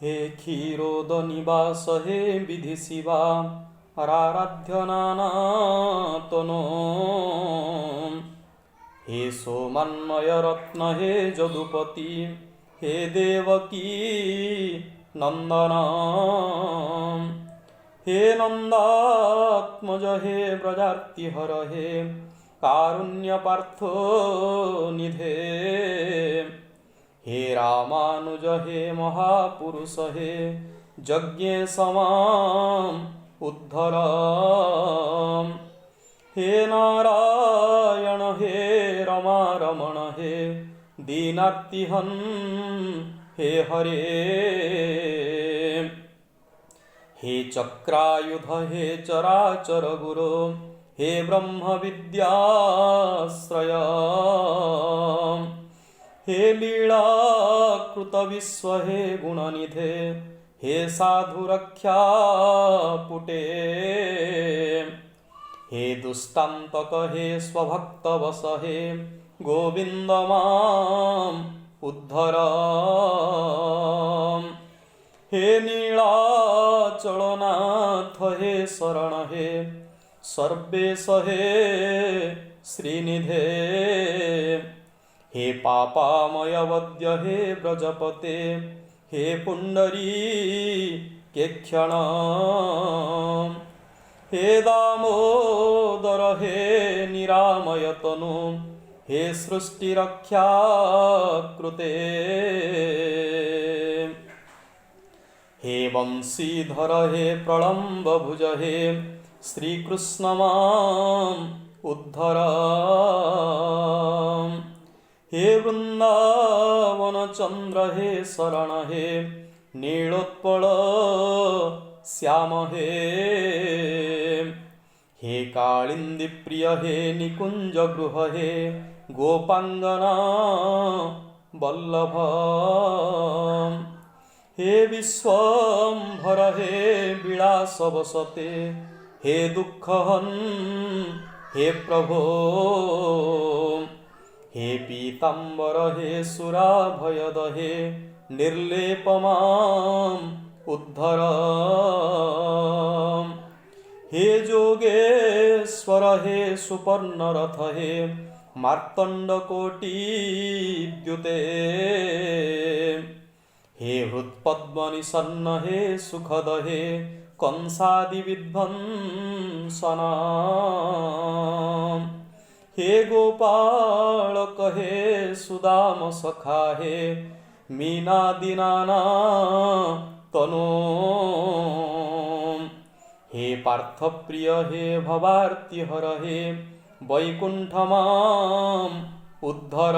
हे क्षीरोदनिवास हे विधि शिवा आराध्य नानातनो हे सोमन्मय रत्न हे जदुपति हे देवकी नंदन हे नंदात्मज हे व्रजार्तिहर हे कारुण्य पार्थो निधे हे रामानुज हे महापुरुष हे यज्ञे समाम उद्धर हे नारायण हे रमा रमण हे दीनार्तिहन हे हरे हे चक्रायुध हे चराचर गुरो हे ब्रह्म विद्याश्रय हे लीलाकृत विश्व हे गुणनिधे हे साधुरक्षा पुटे हे दुष्टान्तक हे स्वभक्तवश हे गोविन्द मां उद्धर हे नीलाचलनाथ हे शरण हे सर्वेश हे श्रीनिधे हे पापामय वद्य हे व्रजपते हे पुण्डरीकेक्षण हे दामोदर हे निरामयतनु हे सृष्टिरक्षा कृते हे वंशीधर हे प्रलम्बभुज हे श्रीकृष्ण मां उद्धर हे वृंदावन चंद्र हे शरण हे नीलोत्पल श्याम हे कालिंदी प्रिय हे निकुंज गृह हे गोपांगना वल्लभ हे विश्वंभर हे विलास वसते हे दुःखहन हे प्रभो हे पीतांबर हे सुराभयद हे निर्लेपमां उद्धर हे जोगेश्वर हे सुपर्णरथ हे मार्तंडकोटिद्युते हे हृत्पद्मनिसन्न हे सुखद हे कंसादिविध्वंसना हे गोपालक हे सुदाम सखा हे मीनादिनाना तनो हे पार्थप्रिय हे भवार्तिहर हे वैकुंठ मां उद्धर।